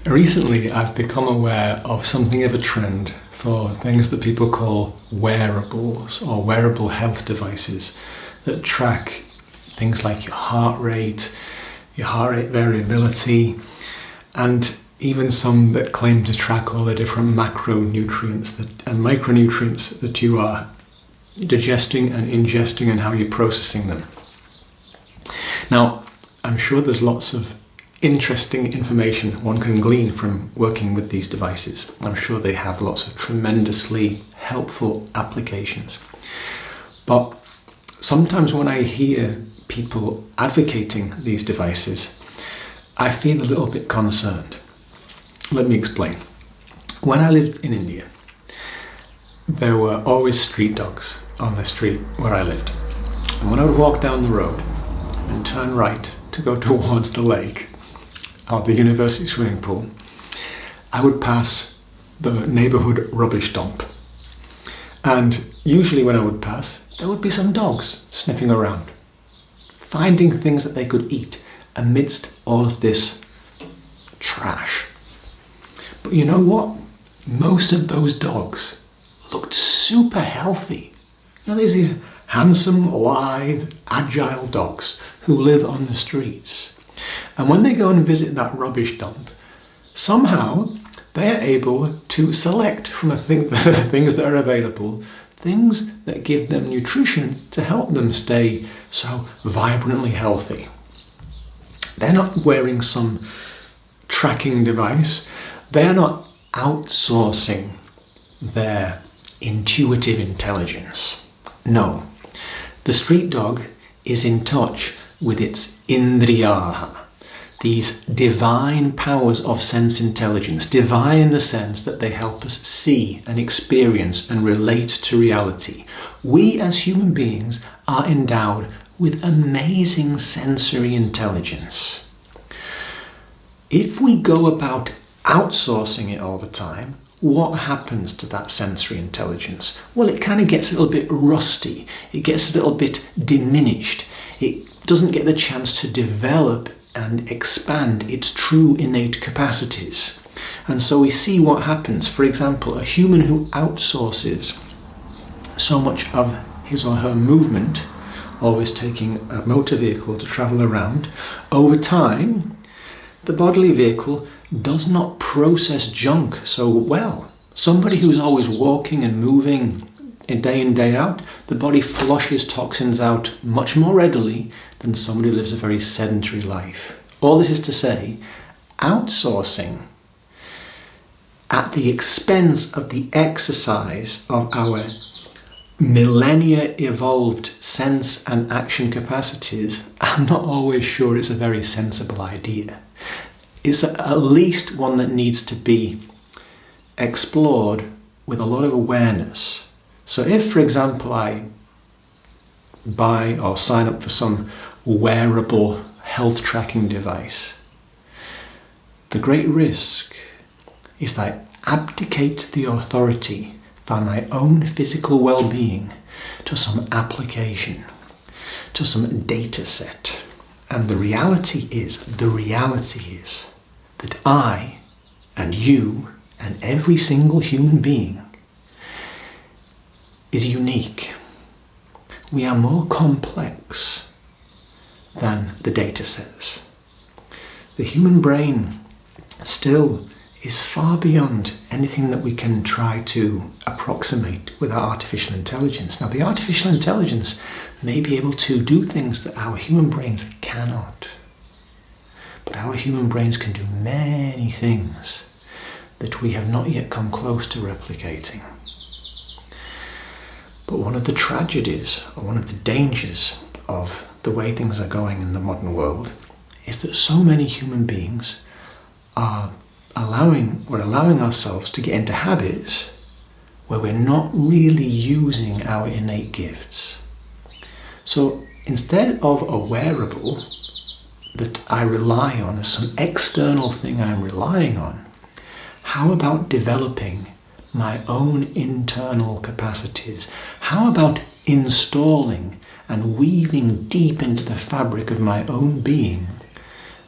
Recently, I've become aware of something of a trend for things that people call wearables or wearable health devices that track things like your heart rate variability, and even some that claim to track all the different macronutrients and micronutrients that you are digesting and ingesting and how you're processing them. Now, I'm sure there's lots of interesting information one can glean from working with these devices. I'm sure they have lots of tremendously helpful applications. But sometimes when I hear people advocating these devices, I feel a little bit concerned. Let me explain. When I lived in India, there were always street dogs on the street where I lived. And when I would walk down the road and turn right to go towards the lake or the university swimming pool, I would pass the neighbourhood rubbish dump. And usually when I would pass, there would be some dogs sniffing around, finding things that they could eat amidst all of this trash. But you know what? Most of those dogs looked super healthy. You know, there's these handsome, lithe, agile dogs who live on the streets. And when they go and visit that rubbish dump, somehow they're able to select from the things that are available, things that give them nutrition to help them stay so vibrantly healthy. They're not wearing some tracking device. They're not outsourcing their intuitive intelligence. No, the street dog is in touch with its indriyaha, these divine powers of sense intelligence, divine in the sense that they help us see and experience and relate to reality. We as human beings are endowed with amazing sensory intelligence. If we go about outsourcing it all the time, what happens to that sensory intelligence? Well, it kind of gets a little bit rusty. It gets a little bit diminished. It doesn't get the chance to develop and expand its true innate capacities. And so we see what happens. For example, a human who outsources so much of his or her movement, always taking a motor vehicle to travel around, over time, the bodily vehicle does not process junk so well. Somebody who's always walking and moving day in, day out, the body flushes toxins out much more readily than somebody who lives a very sedentary life. All this is to say, outsourcing at the expense of the exercise of our millennia evolved sense and action capacities, I'm not always sure it's a very sensible idea. It's at least one that needs to be explored with a lot of awareness. So if, for example, I buy or sign up for some wearable health tracking device, the great risk is that I abdicate the authority for my own physical well-being to some application, to some data set. And the reality is that I and you and every single human being is unique. We are more complex than the data says. The human brain still is far beyond anything that we can try to approximate with our artificial intelligence. Now, the artificial intelligence may be able to do things that our human brains cannot. But our human brains can do many things that we have not yet come close to replicating. But one of the tragedies, or one of the dangers of the way things are going in the modern world, is that so many human beings we're allowing ourselves to get into habits where we're not really using our innate gifts. So instead of a wearable that I rely on as some external thing I'm relying on, how about developing my own internal capacities? How about installing and weaving deep into the fabric of my own being,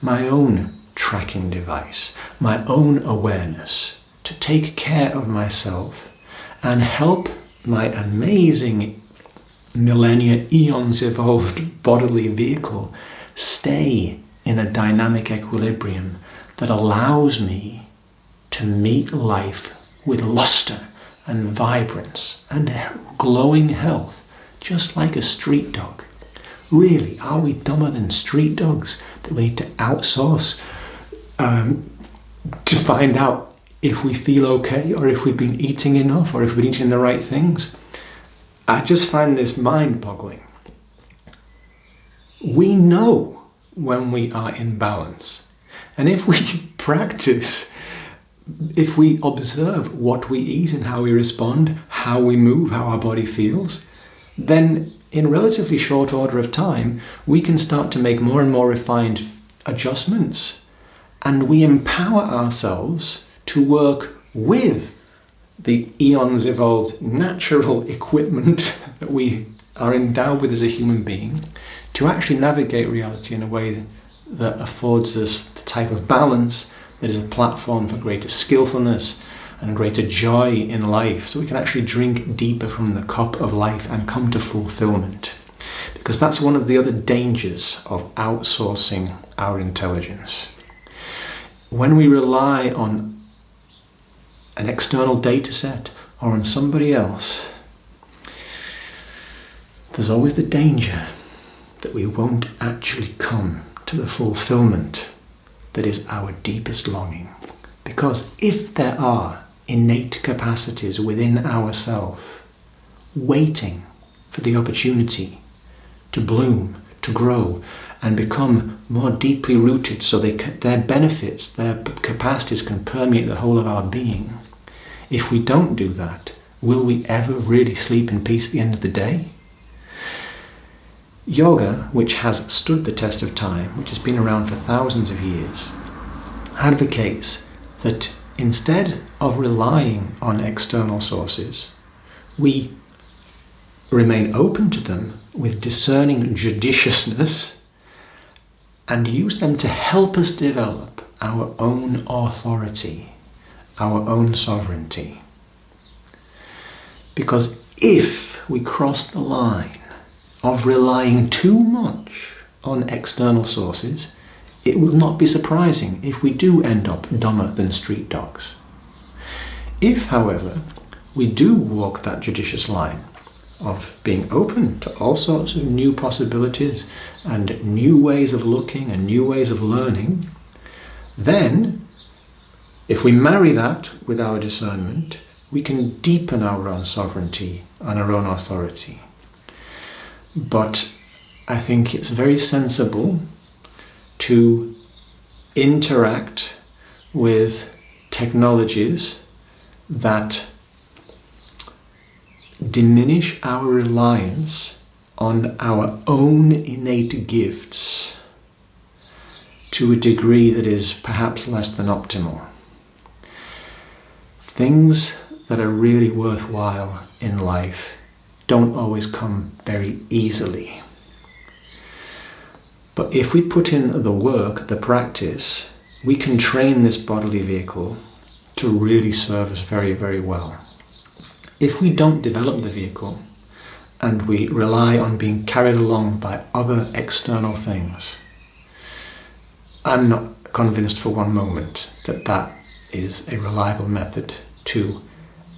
my own tracking device, my own awareness, to take care of myself and help my amazing millennia, eons-evolved bodily vehicle stay in a dynamic equilibrium that allows me to meet life with luster and vibrance and glowing health, just like a street dog. Really, are we dumber than street dogs that we need to outsource to find out if we feel okay, or if we've been eating enough, or if we're eating the right things? I just find this mind-boggling. We know when we are in balance. And if we practice, if we observe what we eat and how we respond, how we move, how our body feels, then in relatively short order of time, we can start to make more and more refined adjustments. And we empower ourselves to work with the eons-evolved natural equipment that we are endowed with as a human being to actually navigate reality in a way that affords us the type of balance that is a platform for greater skillfulness and greater joy in life, so we can actually drink deeper from the cup of life and come to fulfillment. Because that's one of the other dangers of outsourcing our intelligence. When we rely on an external data set or on somebody else, there's always the danger that we won't actually come to the fulfillment that is our deepest longing. Because if there are innate capacities within ourselves waiting for the opportunity to bloom, to grow, and become more deeply rooted so their benefits, their capacities can permeate the whole of our being, if we don't do that, will we ever really sleep in peace at the end of the day? Yoga, which has stood the test of time, which has been around for thousands of years, advocates that instead of relying on external sources, we remain open to them with discerning judiciousness and use them to help us develop our own authority, our own sovereignty. Because if we cross the line of relying too much on external sources, it will not be surprising if we do end up dumber than street dogs. If, however, we do walk that judicious line of being open to all sorts of new possibilities and new ways of looking and new ways of learning, then if we marry that with our discernment, we can deepen our own sovereignty and our own authority. But I think it's very sensible to interact with technologies that diminish our reliance on our own innate gifts to a degree that is perhaps less than optimal. Things that are really worthwhile in life don't always come very easily. But if we put in the work, the practice, we can train this bodily vehicle to really serve us very, very well. If we don't develop the vehicle and we rely on being carried along by other external things, I'm not convinced for one moment that that is a reliable method to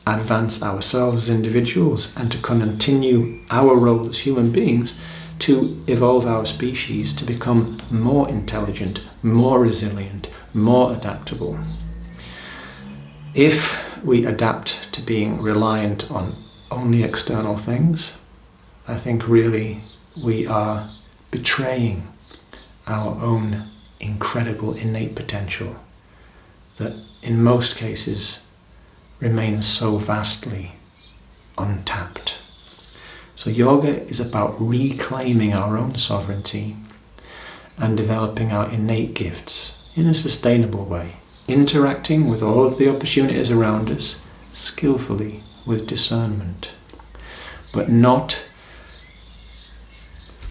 advance ourselves as individuals and to continue our role as human beings to evolve our species to become more intelligent, more resilient, more adaptable. If we adapt to being reliant on only external things, I think really we are betraying our own incredible innate potential that in most cases remains so vastly untapped. So yoga is about reclaiming our own sovereignty and developing our innate gifts in a sustainable way, interacting with all of the opportunities around us skillfully with discernment, but not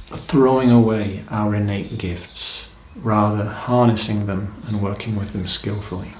throwing away our innate gifts, rather harnessing them and working with them skillfully.